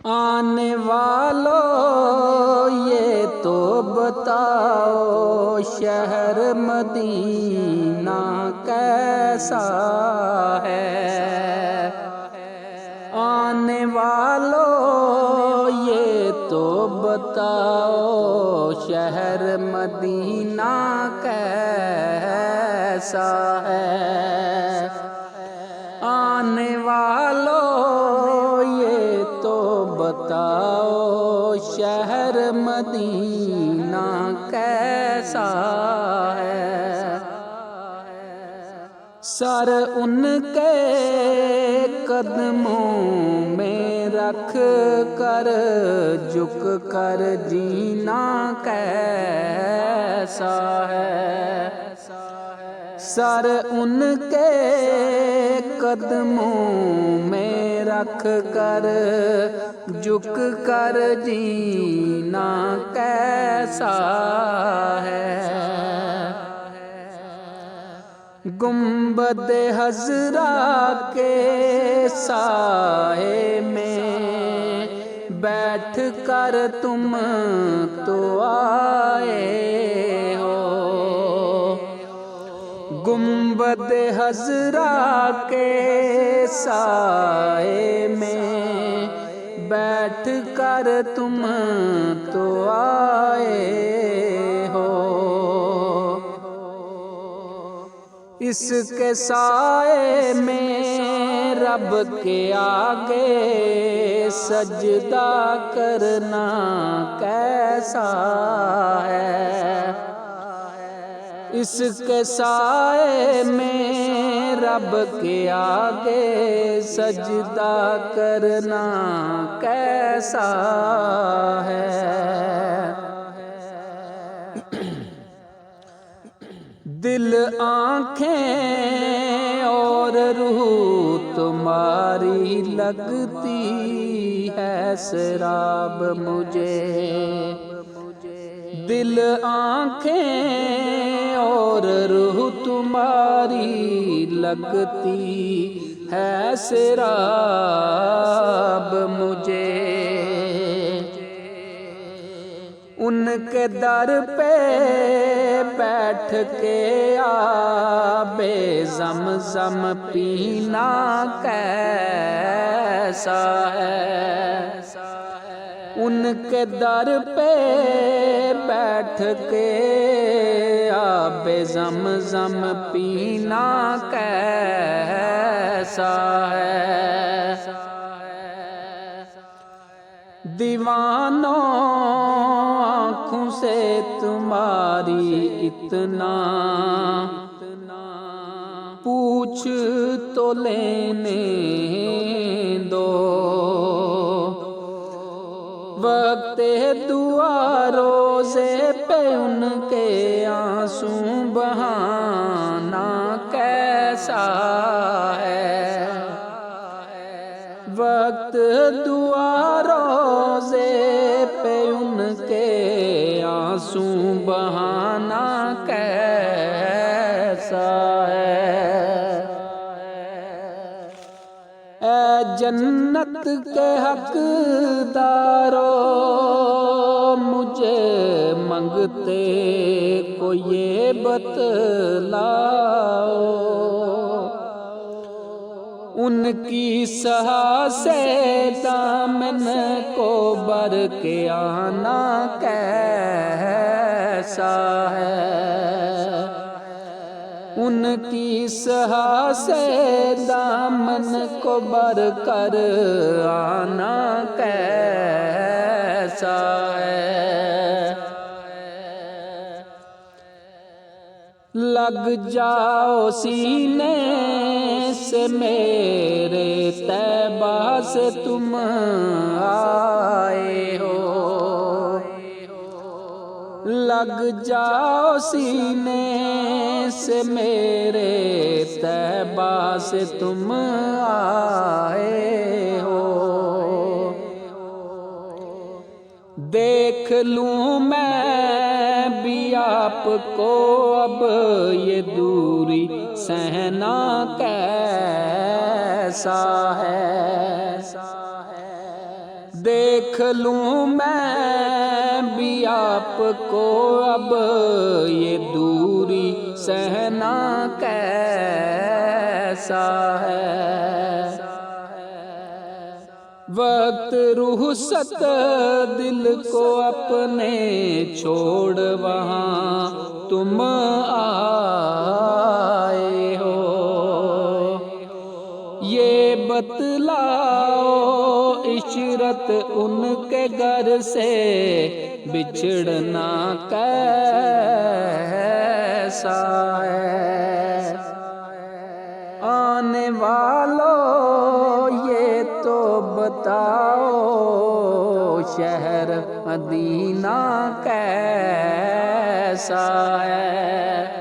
آنے والوں یہ تو بتاؤ شہر مدینہ کیسا ہے؟ آنے والوں یہ تو بتاؤ شہر مدینہ کیسا ہے؟ آنے والوں یہ تو بتاؤ شہر مدینہ کیسا ہے؟ سر ان کے قدموں میں رکھ کر جھک کر جینا کیسا ہے؟ سر ان کے قدموں میں رکھ کر جھک کر جینا کیسا ہے؟ گنبد خضرا کے سائے میں بیٹھ کر تم تو آئے ہو، گنبد خضرا کے سائے میں بیٹھ کر تم تو آئے ہو، اس کے سائے میں رب کے آگے سجدہ کرنا کیسا ہے؟ اس کے سائے میں رب کے آگے سجدہ کرنا کیسا ہے؟ دل آنکھیں اور روح تمہاری لگتی ہے سراب مجھے، دل آنکھیں اور روح تمہاری لگتی ہے سراب مجھے، ان کے در پہ بیٹھ کے آب زمزم پینا کیسا ہے؟ ان کے در پہ بیٹھ کے آب زمزم پینا کیسا ہے؟ دیوانوں آنکھوں سے تمہاری اتنا پوچھ تو لینے دو، وقت دعا روزے پہ ان کے آنسو بہانا کیسا ہے؟ وقت دعا روزے پہ ان کے آنسو بہانا کیسا ہے؟ اے جنت کے حقدارو مجھے منگتے کو یہ بتلاؤ، ان کی سہا سے دامن کو بر کے آنا کیسا ہے؟ ان کی سہا سے دامن کو بر کر آنا کیسا ہے؟ لگ جاؤ سینے سے میرے طیبہ سے تم آئے ہو، لگ جاؤ سینے سے میرے طیبہ سے تم آئے ہو، دیکھ لوں میں بھی آپ کو اب یہ دوری سہنا کیسا ہے؟ دیکھ لوں میں بھی آپ کو اب یہ دوری سہنا کیسا ہے وقت رخصت دل کو اپنے چھوڑ وہاں تم آئے ہو یہ بتلاؤ عشرت ان کے گھر سے بچھڑنا کیسا ہے آنے والوں یہ تو بتاؤ شہر مدینہ کیسا ہے